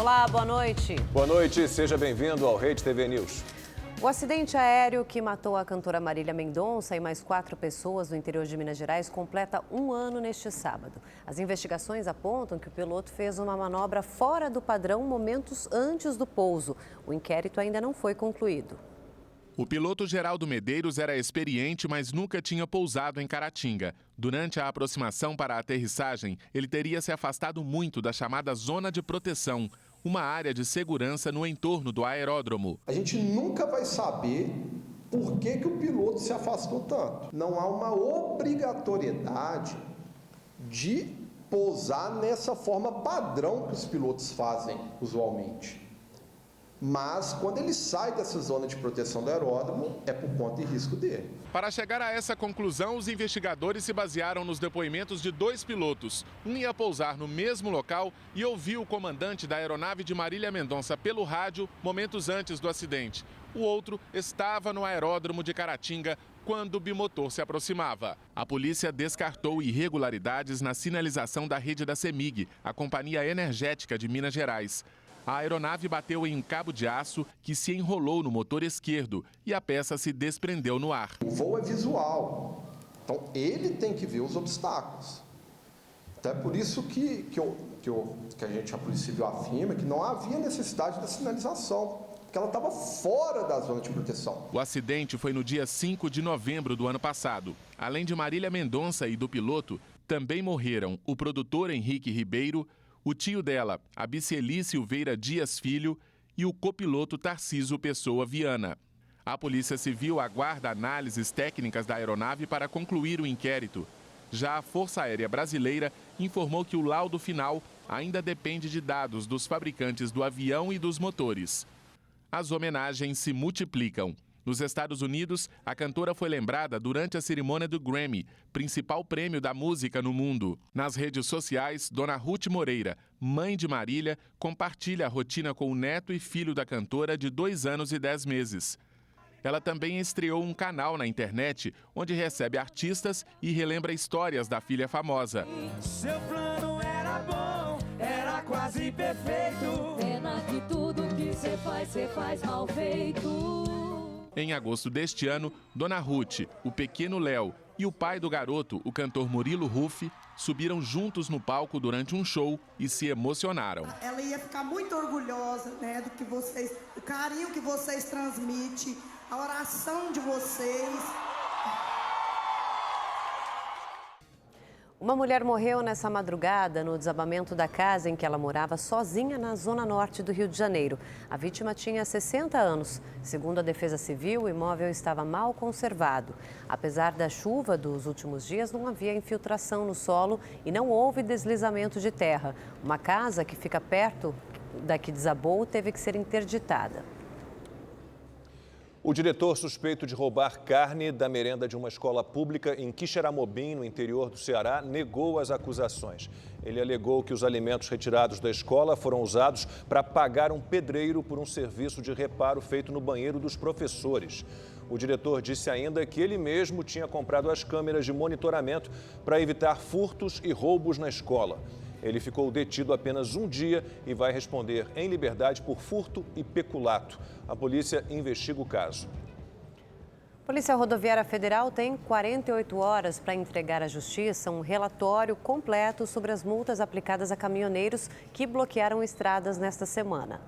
Olá, boa noite. Boa noite, seja bem-vindo ao Rede TV News. O acidente aéreo que matou a cantora Marília Mendonça e mais 4 pessoas no interior de Minas Gerais completa 1 ano neste sábado. As investigações apontam que o piloto fez uma manobra fora do padrão momentos antes do pouso. O inquérito ainda não foi concluído. O piloto Geraldo Medeiros era experiente, mas nunca tinha pousado em Caratinga. Durante a aproximação para a aterrissagem, ele teria se afastado muito da chamada zona de proteção, uma área de segurança no entorno do aeródromo. A gente nunca vai saber por que o piloto se afastou tanto. Não há uma obrigatoriedade de pousar nessa forma padrão que os pilotos fazem usualmente. Mas, quando ele sai dessa zona de proteção do aeródromo, é por conta e risco dele. Para chegar a essa conclusão, os investigadores se basearam nos depoimentos de 2 pilotos. Um ia pousar no mesmo local e ouviu o comandante da aeronave de Marília Mendonça pelo rádio momentos antes do acidente. O outro estava no aeródromo de Caratinga quando o bimotor se aproximava. A polícia descartou irregularidades na sinalização da rede da CEMIG, a Companhia Energética de Minas Gerais. A aeronave bateu em um cabo de aço que se enrolou no motor esquerdo e a peça se desprendeu no ar. O voo é visual, então ele tem que ver os obstáculos. Então é por isso que a Polícia Civil afirma que não havia necessidade da sinalização, porque ela estava fora da zona de proteção. O acidente foi no dia 5 de novembro do ano passado. Além de Marília Mendonça e do piloto, também morreram o produtor Henrique Ribeiro, o tio dela, Abicieli Silveira Dias Filho, e o copiloto Tarcísio Pessoa Viana. A Polícia Civil aguarda análises técnicas da aeronave para concluir o inquérito. Já a Força Aérea Brasileira informou que o laudo final ainda depende de dados dos fabricantes do avião e dos motores. As homenagens se multiplicam. Nos Estados Unidos, a cantora foi lembrada durante a cerimônia do Grammy, principal prêmio da música no mundo. Nas redes sociais, Dona Ruth Moreira, mãe de Marília, compartilha a rotina com o neto e filho da cantora de 2 anos e 10 meses. Ela também estreou um canal na internet, onde recebe artistas e relembra histórias da filha famosa. Seu plano era bom, era quase perfeito. Pena que tudo que cê faz mal feito. Em agosto deste ano, Dona Ruth, o pequeno Léo e o pai do garoto, o cantor Murilo Huff, subiram juntos no palco durante um show e se emocionaram. Ela ia ficar muito orgulhosa, né, do carinho que vocês transmitem, a oração de vocês. Uma mulher morreu nessa madrugada no desabamento da casa em que ela morava sozinha na zona norte do Rio de Janeiro. A vítima tinha 60 anos. Segundo a Defesa Civil, o imóvel estava mal conservado. Apesar da chuva dos últimos dias, não havia infiltração no solo e não houve deslizamento de terra. Uma casa que fica perto da que desabou teve que ser interditada. O diretor suspeito de roubar carne da merenda de uma escola pública em Quixeramobim, no interior do Ceará, negou as acusações. Ele alegou que os alimentos retirados da escola foram usados para pagar um pedreiro por um serviço de reparo feito no banheiro dos professores. O diretor disse ainda que ele mesmo tinha comprado as câmeras de monitoramento para evitar furtos e roubos na escola. Ele ficou detido apenas 1 dia e vai responder em liberdade por furto e peculato. A polícia investiga o caso. A Polícia Rodoviária Federal tem 48 horas para entregar à Justiça um relatório completo sobre as multas aplicadas a caminhoneiros que bloquearam estradas nesta semana.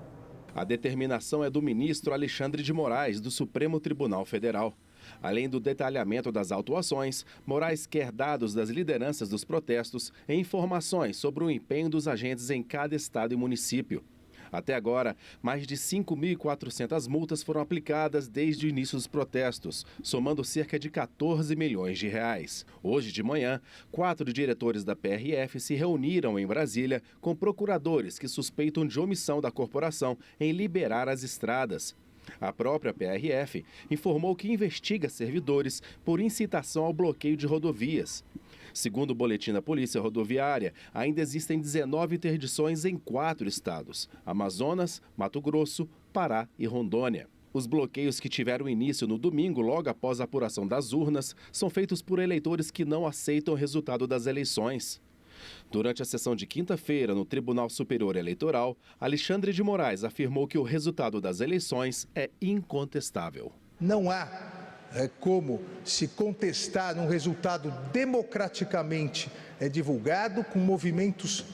A determinação é do ministro Alexandre de Moraes, do Supremo Tribunal Federal. Além do detalhamento das autuações, Moraes quer dados das lideranças dos protestos e informações sobre o empenho dos agentes em cada estado e município. Até agora, mais de 5.400 multas foram aplicadas desde o início dos protestos, somando cerca de 14 milhões de reais. Hoje de manhã, 4 diretores da PRF se reuniram em Brasília com procuradores que suspeitam de omissão da corporação em liberar as estradas. A própria PRF informou que investiga servidores por incitação ao bloqueio de rodovias. Segundo o boletim da Polícia Rodoviária, ainda existem 19 interdições em 4 estados: Amazonas, Mato Grosso, Pará e Rondônia. Os bloqueios que tiveram início no domingo, logo após a apuração das urnas, são feitos por eleitores que não aceitam o resultado das eleições. Durante a sessão de quinta-feira no Tribunal Superior Eleitoral, Alexandre de Moraes afirmou que o resultado das eleições é incontestável. Não há como se contestar um resultado democraticamente divulgado com movimentos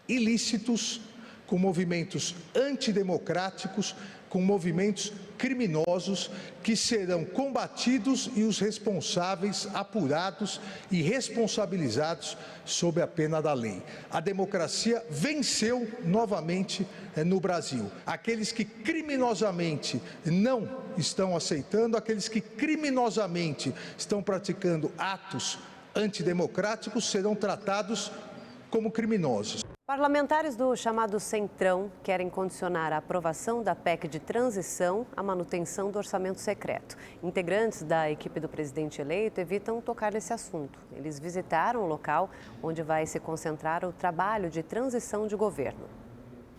ilícitos, com movimentos antidemocráticos, com movimentos criminosos que serão combatidos e os responsáveis apurados e responsabilizados sob a pena da lei. A democracia venceu novamente no Brasil. Aqueles que criminosamente não estão aceitando, aqueles que criminosamente estão praticando atos antidemocráticos serão tratados como criminosos. Parlamentares do chamado Centrão querem condicionar a aprovação da PEC de transição à manutenção do orçamento secreto. Integrantes da equipe do presidente eleito evitam tocar nesse assunto. Eles visitaram o local onde vai se concentrar o trabalho de transição de governo.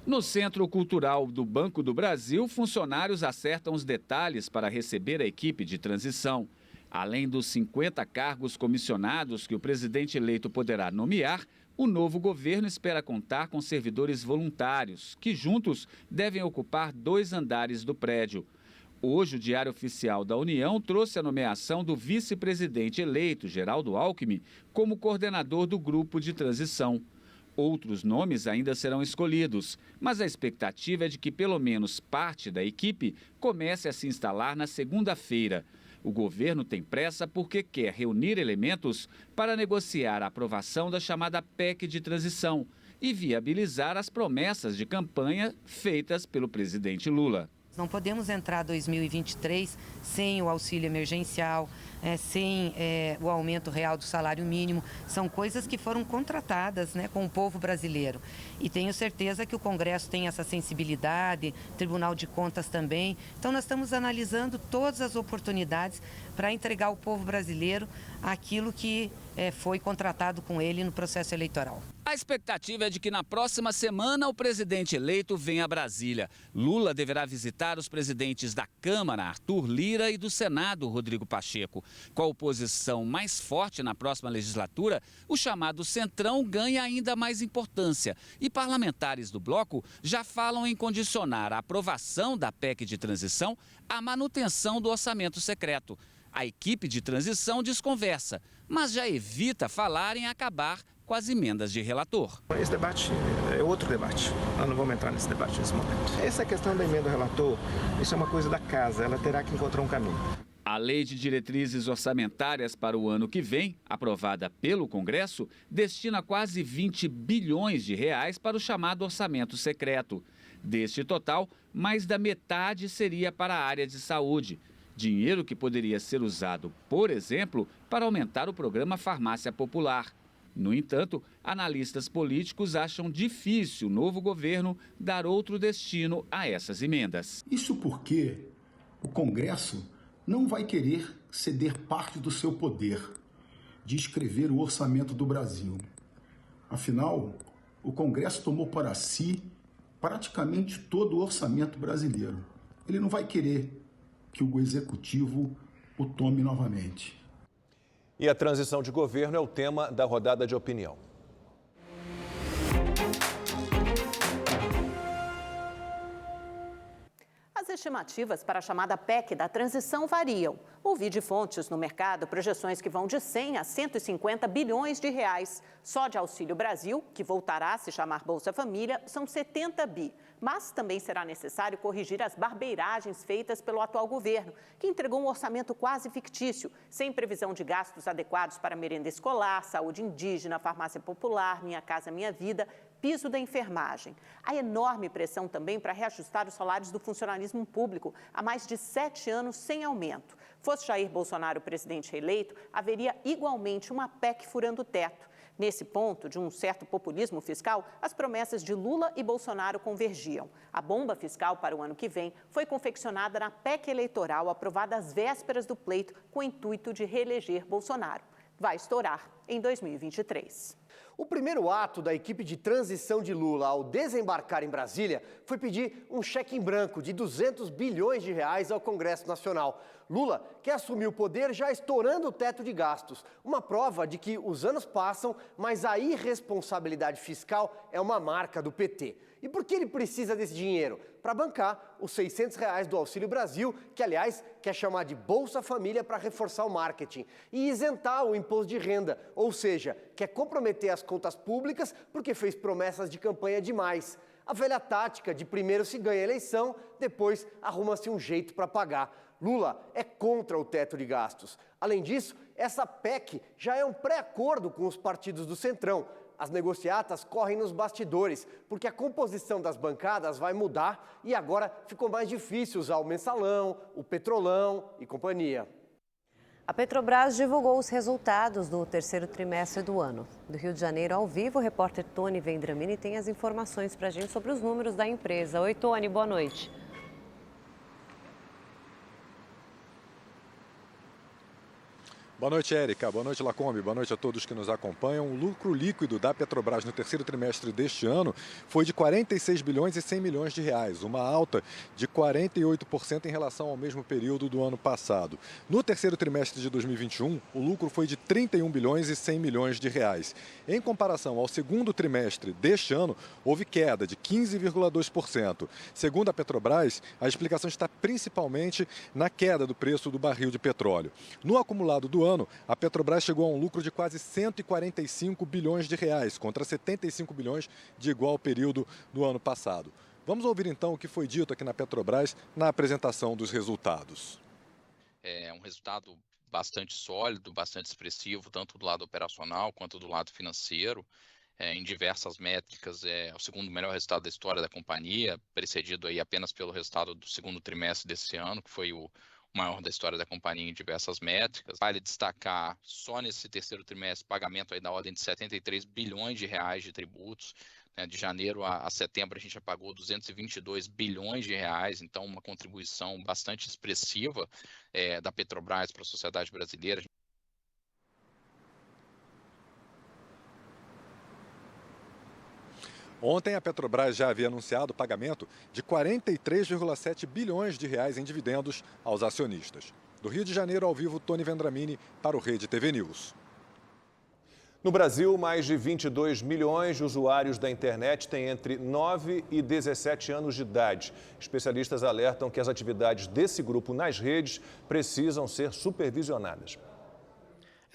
No Centro Cultural do Banco do Brasil, funcionários acertam os detalhes para receber a equipe de transição. Além dos 50 cargos comissionados que o presidente eleito poderá nomear, o novo governo espera contar com servidores voluntários, que juntos devem ocupar 2 andares do prédio. Hoje, o Diário Oficial da União trouxe a nomeação do vice-presidente eleito, Geraldo Alckmin, como coordenador do grupo de transição. Outros nomes ainda serão escolhidos, mas a expectativa é de que pelo menos parte da equipe comece a se instalar na segunda-feira. O governo tem pressa porque quer reunir elementos para negociar a aprovação da chamada PEC de transição e viabilizar as promessas de campanha feitas pelo presidente Lula. Não podemos entrar 2023 sem o auxílio emergencial, sem o aumento real do salário mínimo. São coisas que foram contratadas, com o povo brasileiro. E tenho certeza que o Congresso tem essa sensibilidade, Tribunal de Contas também. Então nós estamos analisando todas as oportunidades para entregar ao povo brasileiro aquilo que foi contratado com ele no processo eleitoral. A expectativa é de que na próxima semana o presidente eleito venha a Brasília. Lula deverá visitar os presidentes da Câmara, Arthur Lira, e do Senado, Rodrigo Pacheco. Com a oposição mais forte na próxima legislatura, o chamado Centrão ganha ainda mais importância. E parlamentares do bloco já falam em condicionar a aprovação da PEC de transição à manutenção do orçamento secreto. A equipe de transição desconversa, mas já evita falar em acabar com as emendas de relator. Esse debate é outro debate. Nós não vamos entrar nesse debate nesse momento. Essa questão da emenda do relator, isso é uma coisa da casa, ela terá que encontrar um caminho. A Lei de Diretrizes Orçamentárias para o ano que vem, aprovada pelo Congresso, destina quase 20 bilhões de reais para o chamado orçamento secreto. Deste total, mais da metade seria para a área de saúde. Dinheiro que poderia ser usado, por exemplo, para aumentar o programa Farmácia Popular. No entanto, analistas políticos acham difícil o novo governo dar outro destino a essas emendas. Isso porque o Congresso não vai querer ceder parte do seu poder de escrever o orçamento do Brasil. Afinal, o Congresso tomou para si praticamente todo o orçamento brasileiro. Ele não vai querer que o Executivo o tome novamente. E a transição de governo é o tema da rodada de opinião. As estimativas para a chamada PEC da transição variam. Ouvi de fontes no mercado projeções que vão de 100 a 150 bilhões de reais. Só de Auxílio Brasil, que voltará a se chamar Bolsa Família, são 70 bi. Mas também será necessário corrigir as barbeiragens feitas pelo atual governo, que entregou um orçamento quase fictício, sem previsão de gastos adequados para merenda escolar, saúde indígena, farmácia popular, Minha Casa Minha Vida, piso da enfermagem. Há enorme pressão também para reajustar os salários do funcionalismo público há mais de 7 anos sem aumento. Fosse Jair Bolsonaro o presidente reeleito, haveria igualmente uma PEC furando o teto. Nesse ponto, de um certo populismo fiscal, as promessas de Lula e Bolsonaro convergiam. A bomba fiscal para o ano que vem foi confeccionada na PEC eleitoral aprovada às vésperas do pleito com o intuito de reeleger Bolsonaro. vai estourar em 2023. O primeiro ato da equipe de transição de Lula ao desembarcar em Brasília foi pedir um cheque em branco de 200 bilhões de reais ao Congresso Nacional. Lula quer assumir o poder já estourando o teto de gastos, uma prova de que os anos passam, mas a irresponsabilidade fiscal é uma marca do PT. E por que ele precisa desse dinheiro? Para bancar os R$600 do Auxílio Brasil, que, aliás, quer chamar de Bolsa Família para reforçar o marketing, e isentar o imposto de renda, ou seja, quer comprometer as contas públicas porque fez promessas de campanha demais. A velha tática de primeiro se ganha a eleição, depois arruma-se um jeito para pagar. Lula é contra o teto de gastos. Além disso, essa PEC já é um pré-acordo com os partidos do Centrão. As negociatas correm nos bastidores, porque a composição das bancadas vai mudar e agora ficou mais difícil usar o mensalão, o petrolão e companhia. A Petrobras divulgou os resultados do terceiro trimestre do ano. Do Rio de Janeiro, ao vivo, o repórter Tony Vendramini tem as informações para a gente sobre os números da empresa. Oi, Tony, boa noite. Boa noite, Érica. Boa noite, Lacombe. Boa noite a todos que nos acompanham. O lucro líquido da Petrobras no terceiro trimestre deste ano foi de 46 bilhões e 100 milhões de reais, uma alta de 48% em relação ao mesmo período do ano passado. No terceiro trimestre de 2021, o lucro foi de 31 bilhões e 100 milhões de reais. Em comparação ao segundo trimestre deste ano, houve queda de 15,2%. Segundo a Petrobras, a explicação está principalmente na queda do preço do barril de petróleo. No acumulado do ano, a Petrobras chegou a um lucro de quase 145 bilhões de reais, contra 75 bilhões de igual período do ano passado. Vamos ouvir então o que foi dito aqui na Petrobras na apresentação dos resultados. É um resultado bastante sólido, bastante expressivo, tanto do lado operacional quanto do lado financeiro. Em diversas métricas, é o segundo melhor resultado da história da companhia, precedido aí apenas pelo resultado do segundo trimestre desse ano, que foi o maior da história da companhia em diversas métricas. Vale destacar, só nesse terceiro trimestre, pagamento aí da ordem de 73 bilhões de reais de tributos. De janeiro a setembro a gente já pagou 222 bilhões de reais, então uma contribuição bastante expressiva da Petrobras para a sociedade brasileira. Ontem, a Petrobras já havia anunciado o pagamento de 43,7 bilhões de reais em dividendos aos acionistas. Do Rio de Janeiro, ao vivo, Tony Vendramini para o Rede TV News. No Brasil, mais de 22 milhões de usuários da internet têm entre 9 e 17 anos de idade. Especialistas alertam que as atividades desse grupo nas redes precisam ser supervisionadas.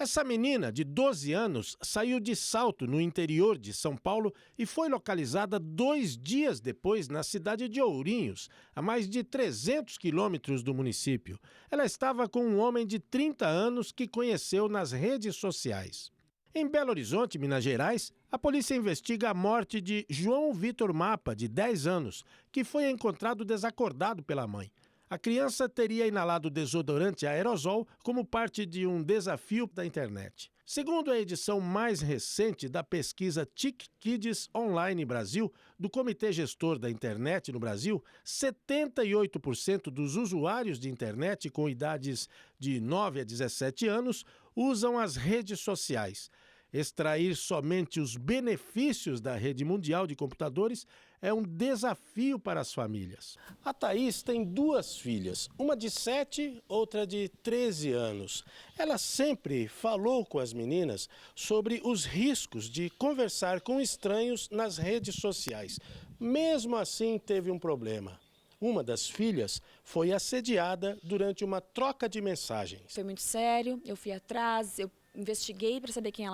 Essa menina, de 12 anos, saiu de Salto, no interior de São Paulo, e foi localizada 2 dias depois na cidade de Ourinhos, a mais de 300 quilômetros do município. Ela estava com um homem de 30 anos que conheceu nas redes sociais. Em Belo Horizonte, Minas Gerais, a polícia investiga a morte de João Vitor Mapa, de 10 anos, que foi encontrado desacordado pela mãe. A criança teria inalado desodorante aerosol como parte de um desafio da internet. Segundo a edição mais recente da pesquisa TIC Kids Online Brasil, do Comitê Gestor da Internet no Brasil, 78% dos usuários de internet com idades de 9 a 17 anos usam as redes sociais. Extrair somente os benefícios da rede mundial de computadores é um desafio para as famílias. A Thaís tem 2 filhas, uma de 7, outra de 13 anos. Ela sempre falou com as meninas sobre os riscos de conversar com estranhos nas redes sociais. Mesmo assim, teve um problema. Uma das filhas foi assediada durante uma troca de mensagens. Foi muito sério, eu fui atrás, eu investiguei para saber quem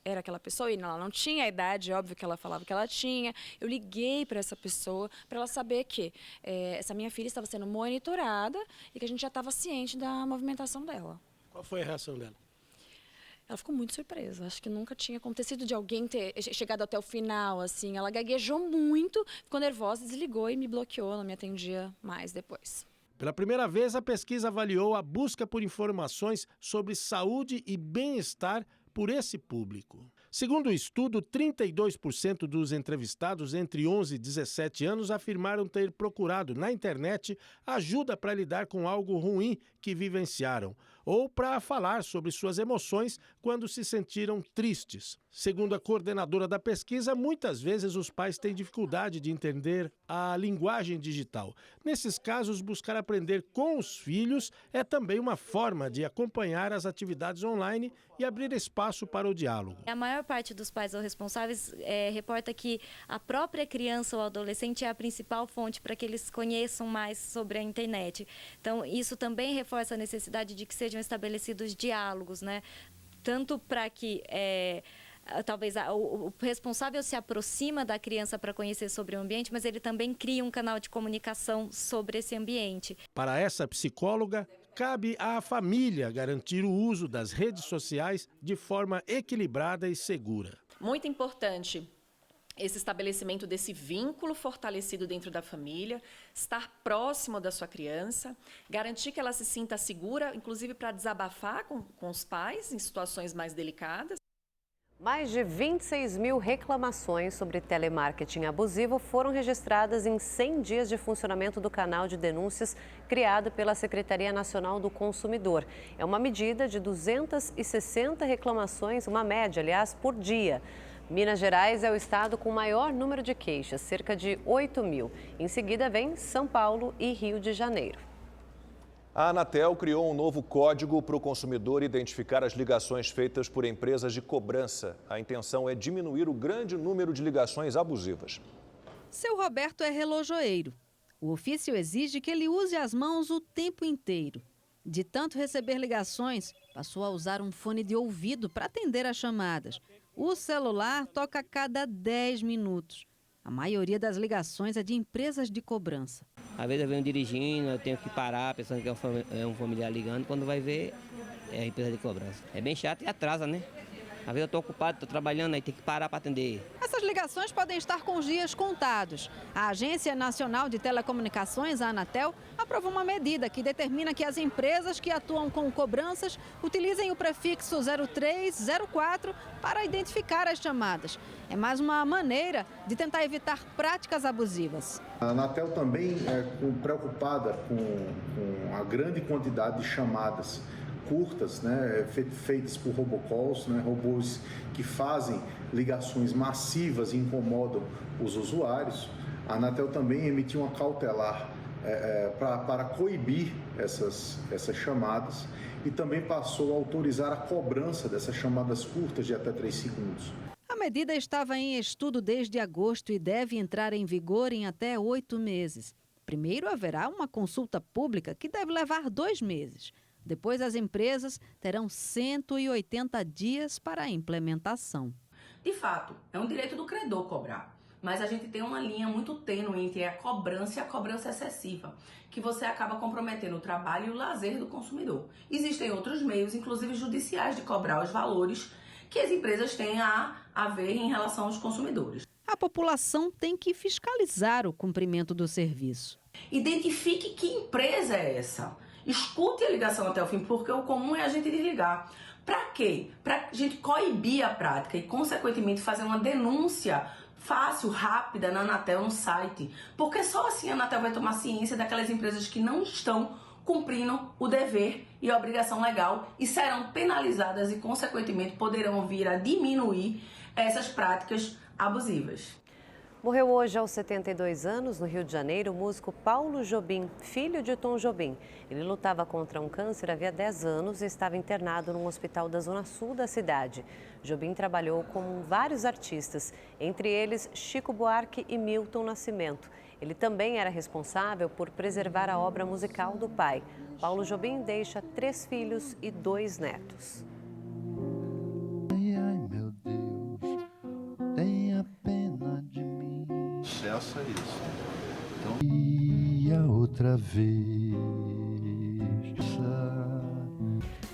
era aquela pessoa, e ela não tinha a idade, óbvio que ela falava que ela tinha. Eu liguei para essa pessoa para ela saber que essa minha filha estava sendo monitorada e que a gente já estava ciente da movimentação dela. Qual foi a reação dela? Ela ficou muito surpresa. Acho que nunca tinha acontecido de alguém ter chegado até o final, assim. Ela gaguejou muito, ficou nervosa, desligou e me bloqueou, não me atendia mais depois. Pela primeira vez, a pesquisa avaliou a busca por informações sobre saúde e bem-estar por esse público. Segundo o estudo, 32% dos entrevistados entre 11 e 17 anos afirmaram ter procurado na internet ajuda para lidar com algo ruim que vivenciaram. ou para falar sobre suas emoções quando se sentiram tristes. Segundo a coordenadora da pesquisa, muitas vezes os pais têm dificuldade de entender a linguagem digital. Nesses casos, buscar aprender com os filhos é também uma forma de acompanhar as atividades online e abrir espaço para o diálogo. A maior parte dos pais ou responsáveis reporta que a própria criança ou adolescente é a principal fonte para que eles conheçam mais sobre a internet. Então, isso também reforça a necessidade de que sejam estabelecidos diálogos, né? Tanto para que talvez o responsável se aproxima da criança para conhecer sobre o ambiente, mas ele também cria um canal de comunicação sobre esse ambiente. Para essa psicóloga, cabe à família garantir o uso das redes sociais de forma equilibrada e segura. Muito importante esse estabelecimento desse vínculo fortalecido dentro da família, estar próximo da sua criança, garantir que ela se sinta segura, inclusive para desabafar com os pais em situações mais delicadas. Mais de 26 mil reclamações sobre telemarketing abusivo foram registradas em 100 dias de funcionamento do canal de denúncias criado pela Secretaria Nacional do Consumidor. É uma medida de 260 reclamações, uma média, aliás, por dia. Minas Gerais é o estado com o maior número de queixas, cerca de 8 mil. Em seguida vem São Paulo e Rio de Janeiro. A Anatel criou um novo código para o consumidor identificar as ligações feitas por empresas de cobrança. A intenção é diminuir o grande número de ligações abusivas. Seu Roberto é relojoeiro. O ofício exige que ele use as mãos o tempo inteiro. De tanto receber ligações, passou a usar um fone de ouvido para atender as chamadas. O celular toca a cada 10 minutos. A maioria das ligações é de empresas de cobrança. Às vezes eu venho dirigindo, eu tenho que parar, pensando que é um familiar ligando, quando vai ver, é a empresa de cobrança. É bem chato e atrasa, né? Às vezes eu estou ocupado, estou trabalhando, aí tem que parar para atender. Essas ligações podem estar com os dias contados. A Agência Nacional de Telecomunicações, a Anatel, aprovou uma medida que determina que as empresas que atuam com cobranças utilizem o prefixo 0304 para identificar as chamadas. É mais uma maneira de tentar evitar práticas abusivas. A Anatel também é preocupada com a grande quantidade de chamadas curtas, né, feitas por robocalls, né, robôs que fazem ligações massivas e incomodam os usuários. A Anatel também emitiu uma cautelar para coibir essas chamadas e também passou a autorizar a cobrança dessas chamadas curtas de até 3 segundos. A medida estava em estudo desde agosto e deve entrar em vigor em até 8 meses. Primeiro haverá uma consulta pública que deve levar 2 meses. Depois, as empresas terão 180 dias para a implementação. De fato, é um direito do credor cobrar, mas a gente tem uma linha muito tênue entre a cobrança e a cobrança excessiva, que você acaba comprometendo o trabalho e o lazer do consumidor. Existem outros meios, inclusive judiciais, de cobrar os valores que as empresas têm a ver em relação aos consumidores. A população tem que fiscalizar o cumprimento do serviço. Identifique que empresa é essa. Escute a ligação até o fim, porque o comum é a gente desligar. Para quê? Para a gente coibir a prática e, consequentemente, fazer uma denúncia fácil, rápida na Anatel, no site. Porque só assim a Anatel vai tomar ciência daquelas empresas que não estão cumprindo o dever e a obrigação legal e serão penalizadas e, consequentemente, poderão vir a diminuir essas práticas abusivas. Morreu hoje aos 72 anos, no Rio de Janeiro, o músico Paulo Jobim, filho de Tom Jobim. Ele lutava contra um câncer havia 10 anos e estava internado num hospital da zona sul da cidade. Jobim trabalhou com vários artistas, entre eles Chico Buarque e Milton Nascimento. Ele também era responsável por preservar a obra musical do pai. Paulo Jobim deixa 3 filhos e 2 netos. Ai, meu Deus, tenha pena de mim. Sucesso é isso. Então... E a outra vez.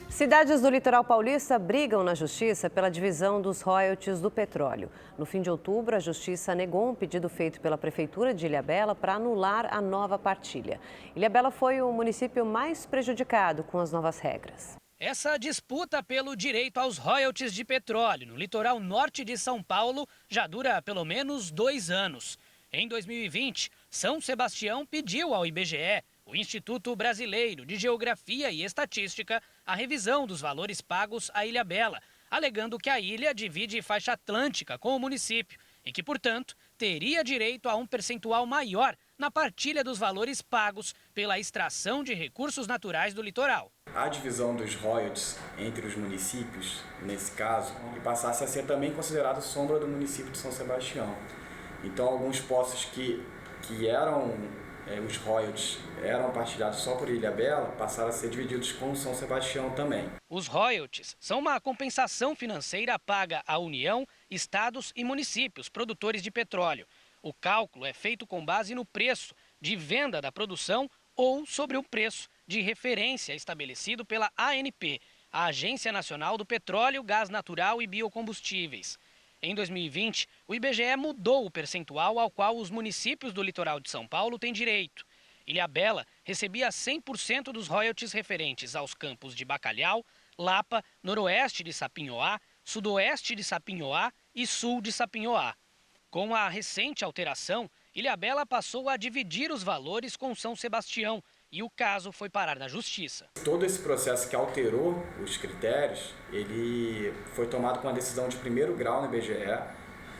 Cidades do litoral paulista brigam na justiça pela divisão dos royalties do petróleo. No fim de outubro, a justiça negou um pedido feito pela prefeitura de Ilhabela para anular a nova partilha. Ilhabela foi o município mais prejudicado com as novas regras. Essa disputa pelo direito aos royalties de petróleo no litoral norte de São Paulo já dura pelo menos 2 anos. Em 2020, São Sebastião pediu ao IBGE o Instituto Brasileiro de Geografia e Estatística a revisão dos valores pagos à Ilhabela, alegando que a ilha divide faixa atlântica com o município e que, portanto, teria direito a um percentual maior na partilha dos valores pagos pela extração de recursos naturais do litoral. A divisão dos royalties entre os municípios, nesse caso, e passasse a ser também considerado sombra do município de São Sebastião. Então, alguns poços que eram, os royalties eram partilhados só por Ilhabela, passaram a ser divididos com São Sebastião também. Os royalties são uma compensação financeira paga à União, estados e municípios produtores de petróleo. O cálculo é feito com base no preço de venda da produção ou sobre o preço de referência estabelecido pela ANP, a Agência Nacional do Petróleo, Gás Natural e Biocombustíveis. Em 2020, o IBGE mudou o percentual ao qual os municípios do litoral de São Paulo têm direito. Ilhabela recebia 100% dos royalties referentes aos campos de Bacalhau, Lapa, noroeste de Sapinhoá, sudoeste de Sapinhoá e sul de Sapinhoá. Com a recente alteração, Ilhabela passou a dividir os valores com São Sebastião e o caso foi parar na Justiça. Todo esse processo que alterou os critérios, ele foi tomado com a decisão de primeiro grau no IBGE.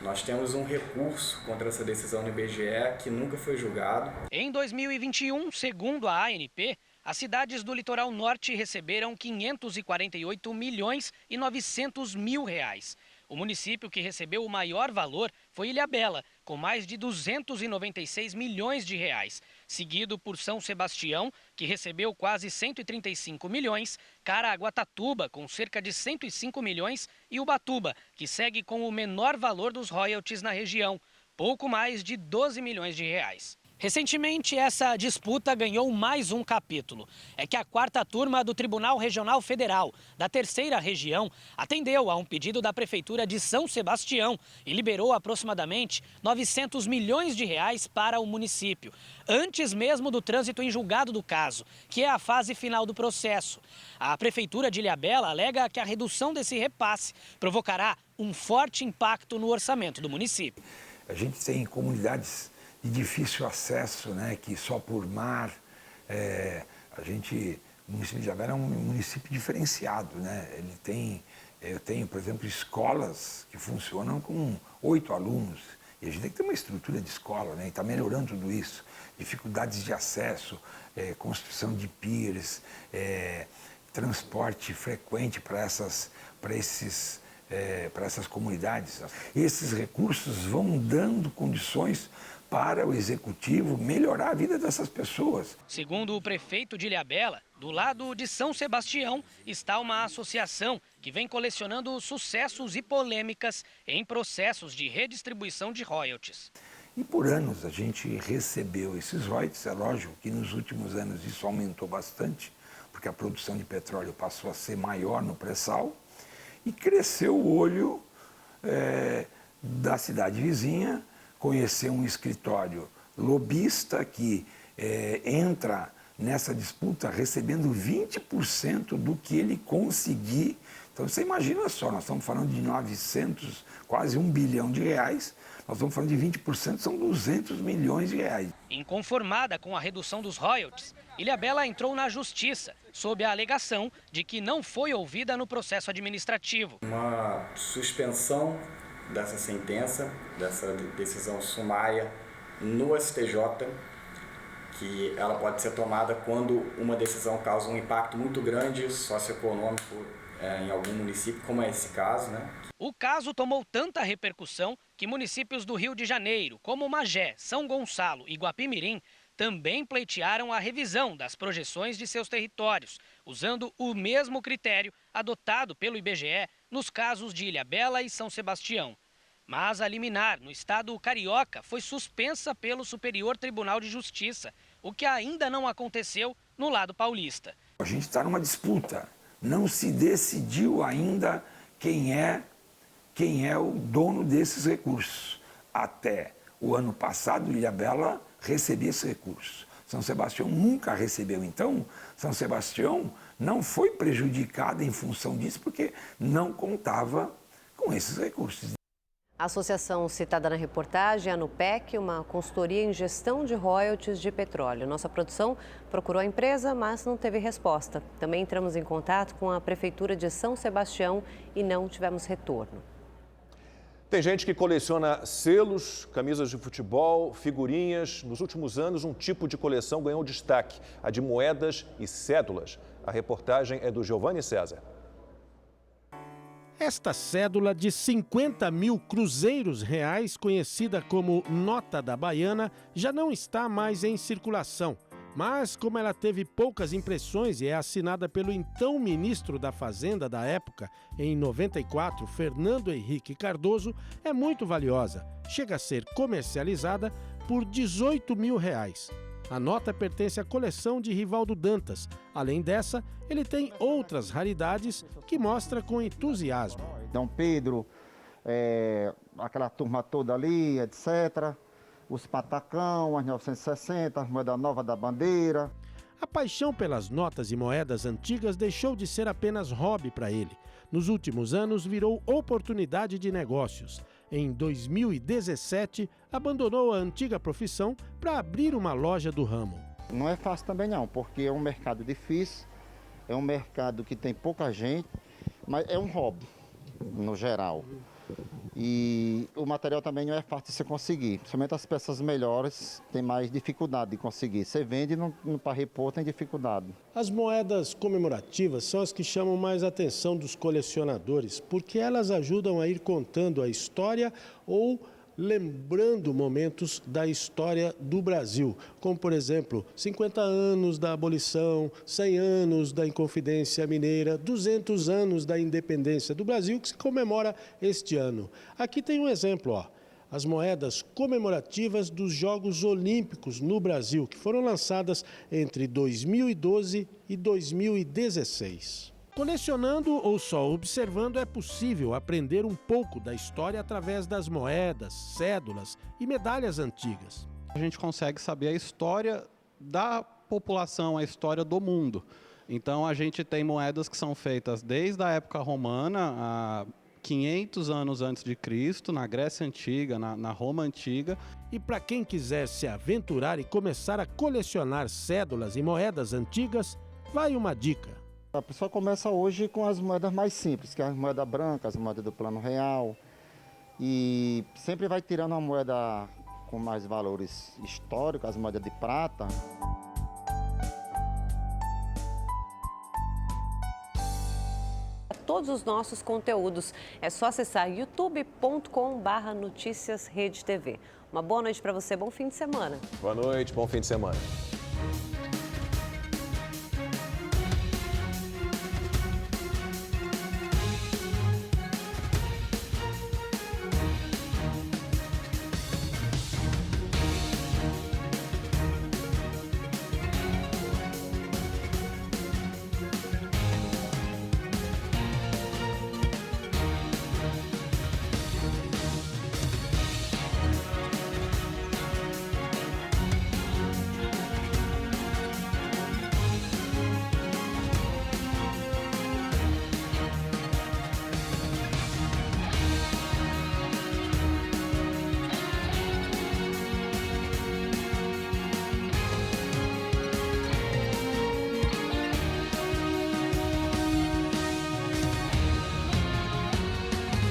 Nós temos um recurso contra essa decisão no IBGE que nunca foi julgado. Em 2021, segundo a ANP, as cidades do litoral norte receberam 548 milhões e 900 mil reais. O município que recebeu o maior valor foi Ilhabela, com mais de 296 milhões de reais, seguido por São Sebastião, que recebeu quase 135 milhões, Caraguatatuba, com cerca de 105 milhões, e Ubatuba, que segue com o menor valor dos royalties na região, pouco mais de 12 milhões de reais. Recentemente, essa disputa ganhou mais um capítulo. É que a 4ª turma do Tribunal Regional Federal, da 3ª Região, atendeu a um pedido da Prefeitura de São Sebastião e liberou aproximadamente 900 milhões de reais para o município, antes mesmo do trânsito em julgado do caso, que é a fase final do processo. A Prefeitura de Ilhabela alega que a redução desse repasse provocará um forte impacto no orçamento do município. A gente tem comunidades de difícil acesso, né, que só por mar, o município de Ilhabela é um município diferenciado, né? Eu tenho, por exemplo, escolas que funcionam com 8 alunos, e a gente tem que ter uma estrutura de escola, né, e está melhorando tudo isso, dificuldades de acesso, construção de piers, transporte frequente para essas comunidades. Esses recursos vão dando condições para o executivo melhorar a vida dessas pessoas. Segundo o prefeito de Ilhabela, do lado de São Sebastião está uma associação que vem colecionando sucessos e polêmicas em processos de redistribuição de royalties. E por anos a gente recebeu esses royalties, é lógico que nos últimos anos isso aumentou bastante, porque a produção de petróleo passou a ser maior no pré-sal e cresceu o olho da cidade vizinha, conhecer um escritório lobista que entra nessa disputa recebendo 20% do que ele conseguir. Então você imagina só, nós estamos falando de 900, quase 1 bilhão de reais, nós estamos falando de 20%, são 200 milhões de reais. Inconformada com a redução dos royalties, Ilhabela entrou na justiça, sob a alegação de que não foi ouvida no processo administrativo. Uma suspensão dessa sentença, dessa decisão sumária no STJ, que ela pode ser tomada quando uma decisão causa um impacto muito grande socioeconômico em algum município, como é esse caso, né? O caso tomou tanta repercussão que municípios do Rio de Janeiro, como Magé, São Gonçalo e Guapimirim, também pleitearam a revisão das projeções de seus territórios, usando o mesmo critério adotado pelo IBGE nos casos de Ilhabela e São Sebastião. Mas a liminar no estado carioca foi suspensa pelo Superior Tribunal de Justiça, o que ainda não aconteceu no lado paulista. A gente está numa disputa, não se decidiu ainda quem é o dono desses recursos. Até o ano passado, Ilhabela recebia esse recurso. São Sebastião nunca recebeu. Então, São Sebastião não foi prejudicado em função disso, porque não contava com esses recursos. A associação citada na reportagem é a Nupec, uma consultoria em gestão de royalties de petróleo. Nossa produção procurou a empresa, mas não teve resposta. Também entramos em contato com a Prefeitura de São Sebastião e não tivemos retorno. Tem gente que coleciona selos, camisas de futebol, figurinhas. Nos últimos anos, um tipo de coleção ganhou destaque, a de moedas e cédulas. A reportagem é do Giovanni César. Esta cédula de 50 mil cruzeiros reais, conhecida como Nota da Baiana, já não está mais em circulação. Mas, como ela teve poucas impressões e é assinada pelo então ministro da Fazenda da época, em 94, Fernando Henrique Cardoso, é muito valiosa. Chega a ser comercializada por 18 mil reais. A nota pertence à coleção de Rivaldo Dantas. Além dessa, ele tem outras raridades que mostra com entusiasmo. Dom Pedro, aquela turma toda ali, etc., os patacão, as 960, as moedas novas da bandeira. A paixão pelas notas e moedas antigas deixou de ser apenas hobby para ele. Nos últimos anos, virou oportunidade de negócios. Em 2017, abandonou a antiga profissão para abrir uma loja do ramo. Não é fácil também não, porque é um mercado difícil, é um mercado que tem pouca gente, mas é um hobby, no geral. E o material também não é fácil de se conseguir, principalmente as peças melhores tem mais dificuldade de conseguir. Você vende para repor tem dificuldade. As moedas comemorativas são as que chamam mais a atenção dos colecionadores, porque elas ajudam a ir contando a história ou lembrando momentos da história do Brasil, como, por exemplo, 50 anos da abolição, 100 anos da Inconfidência Mineira, 200 anos da independência do Brasil, que se comemora este ano. Aqui tem um exemplo, ó, as moedas comemorativas dos Jogos Olímpicos no Brasil, que foram lançadas entre 2012 e 2016. Colecionando ou só observando é possível aprender um pouco da história através das moedas, cédulas e medalhas antigas. A gente consegue saber a história da população, a história do mundo. Então a gente tem moedas que são feitas desde a época romana, a 500 anos antes de Cristo, na Grécia Antiga, na Roma Antiga. E para quem quiser se aventurar e começar a colecionar cédulas e moedas antigas, vai uma dica. A pessoa começa hoje com as moedas mais simples, que é as moedas brancas, as moedas do Plano Real. E sempre vai tirando uma moeda com mais valores históricos, as moedas de prata. Todos os nossos conteúdos. É só acessar youtube.com/noticiasredetv. Uma boa noite para você, bom fim de semana. Boa noite, bom fim de semana.